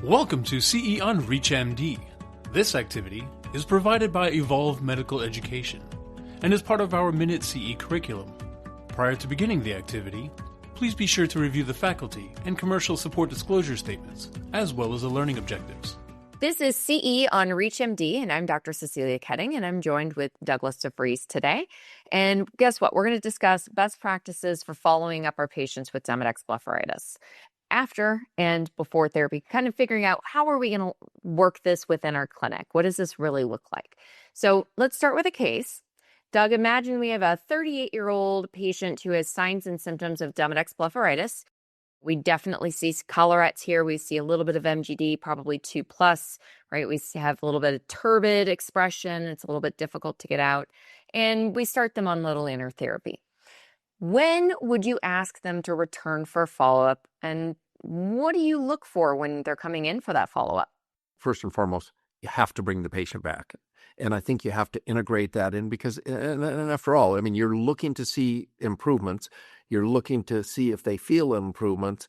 Welcome to CE on ReachMD. This activity is provided by Evolve Medical Education and is part of our Minute CE curriculum. Prior to beginning the activity, please be sure to review the faculty and commercial support disclosure statements, as well as the learning objectives. This is CE on ReachMD, and I'm Dr. Cecelia Koetting, and I'm joined with Douglas Devries today. And guess what? We're going to discuss best practices for following up our patients with Demodex blepharitis after and before therapy, kind of figuring out how are we going to work this within our clinic? What does this really look like? So let's start with a case. Doug, imagine we have a 38-year-old patient who has signs and symptoms of Demodex blepharitis. We definitely see collarettes here. We see a little bit of MGD, probably 2+, right? We have a little bit of turbid expression. It's a little bit difficult to get out. And we start them on Lotilaner therapy. When would you ask them to return for follow-up? And what do you look for when they're coming in for that follow-up? First and foremost, you have to bring the patient back. And I think you have to integrate that in because, and after all, I mean, you're looking to see improvements. You're looking to see if they feel improvements,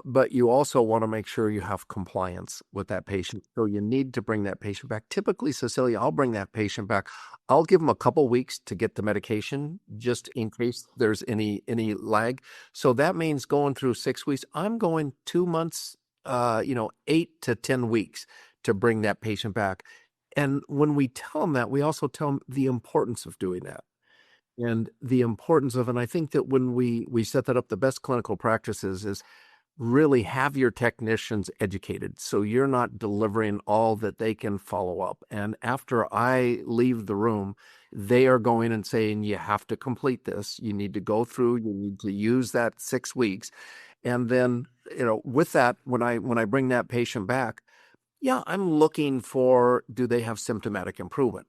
but you also want to make sure you have compliance with that patient. So you need to bring that patient back. Typically, Cecelia, I'll bring that patient back. I'll give them a couple weeks to get the medication just in case there's any lag. So that means going through 6 weeks. I'm going 2 months, 8 to 10 weeks to bring that patient back. And when we tell them that, we also tell them the importance of doing that. And the importance of, and I think that when we set that up, the best clinical practices is really have your technicians educated. So you're not delivering all that they can follow up. And after I leave the room, they are going and saying, you have to complete this. You need to go through, you need to use that 6 weeks. And then, with that, when I bring that patient back, yeah, I'm looking for, do they have symptomatic improvement?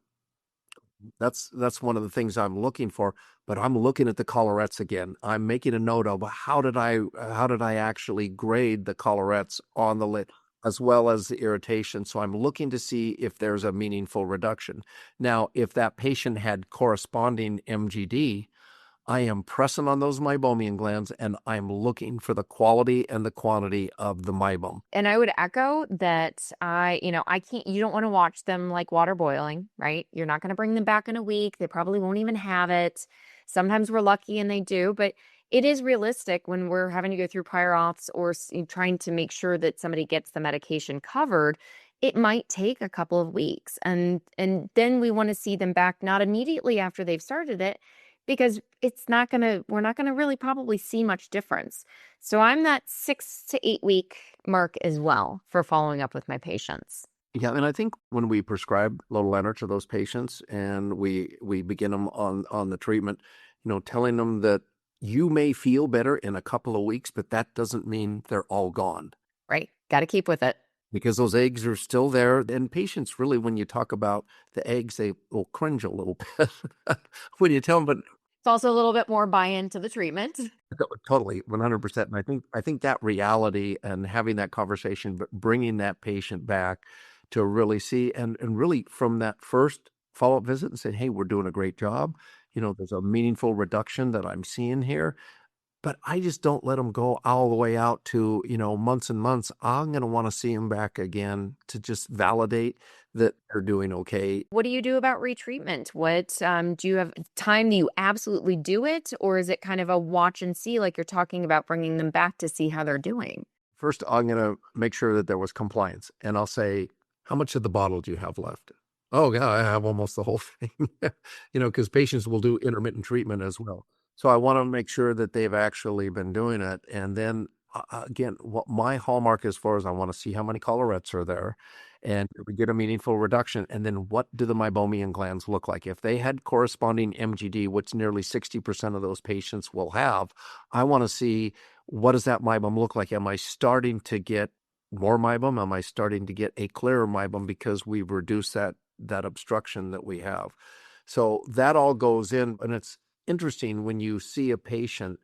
That's one of the things I'm looking for, but I'm looking at the collarettes again. I'm making a note of how did I actually grade the collarettes on the lid as well as the irritation. So I'm looking to see if there's a meaningful reduction. Now, if that patient had corresponding MGD, I am pressing on those meibomian glands and I'm looking for the quality and the quantity of the meibom. And I would echo that you don't want to watch them like water boiling, right? You're not going to bring them back in a week. They probably won't even have it. Sometimes we're lucky and they do, but it is realistic when we're having to go through prior auths or trying to make sure that somebody gets the medication covered. It might take a couple of weeks. And then we want to see them back not immediately after they've started it, because we're not going to really probably see much difference. So I'm that 6 to 8 week mark as well for following up with my patients. Yeah, and I think when we prescribe Lotilaner to those patients and we begin them on the treatment, telling them that you may feel better in a couple of weeks, but that doesn't mean they're all gone. Right. Got to keep with it. Because those eggs are still there. And patients really, when you talk about the eggs, they will cringe a little bit when you tell them, but it's also a little bit more buy-in to the treatment. Totally, 100%. And I think that reality and having that conversation, but bringing that patient back to really see and really from that first follow-up visit and say, hey, we're doing a great job. There's a meaningful reduction that I'm seeing here. But I just don't let them go all the way out to, months and months. I'm going to want to see them back again to just validate that they're doing okay. What do you do about retreatment? What do you have time that you absolutely do it? Or is it kind of a watch and see, like you're talking about bringing them back to see how they're doing? First, I'm going to make sure that there was compliance. And I'll say, how much of the bottle do you have left? Oh, yeah, I have almost the whole thing. Because patients will do intermittent treatment as well. So I want to make sure that they've actually been doing it. And then, again, what my hallmark as far as I want to see how many collarettes are there and we get a meaningful reduction. And then what do the meibomian glands look like? If they had corresponding MGD, which nearly 60% of those patients will have, I want to see what does that meibom look like? Am I starting to get more meibom? Am I starting to get a clearer meibom because we've reduced that obstruction that we have? So that all goes in, and it's interesting when you see a patient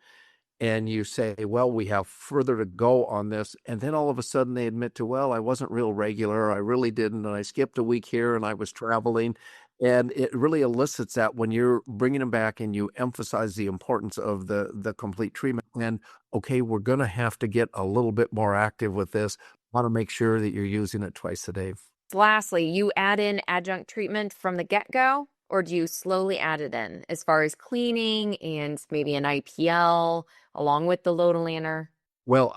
and you say, well, we have further to go on this. And then all of a sudden they admit to, well, I wasn't real regular. I really didn't. And I skipped a week here and I was traveling. And it really elicits that when you're bringing them back and you emphasize the importance of the complete treatment. And okay, we're going to have to get a little bit more active with this, Want to make sure that you're using it twice a day. Lastly, you add in adjunct treatment from the get-go, or do you slowly add it in as far as cleaning and maybe an IPL along with the Lotilaner? Well,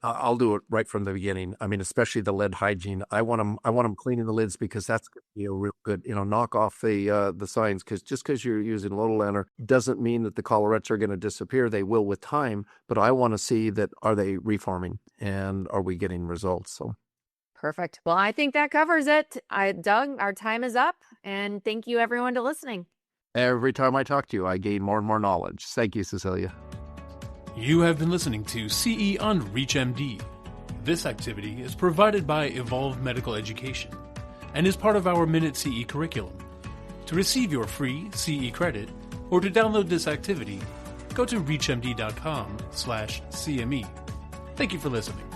I'll do it right from the beginning. I mean, especially the lead hygiene. I want them cleaning the lids because that's going to be a real good, knock off the signs. Because just because you're using Lotilaner doesn't mean that the collarettes are going to disappear. They will with time, but I want to see that are they reforming and are we getting results? So. Perfect. Well, I think that covers it. Doug, our time is up, and thank you everyone to listening. Every time I talk to you, I gain more and more knowledge. Thank you, Cecelia. You have been listening to CE on ReachMD. This activity is provided by Evolve Medical Education and is part of our Minute CE curriculum. To receive your free CE credit or to download this activity, go to reachmd.com/CME. Thank you for listening.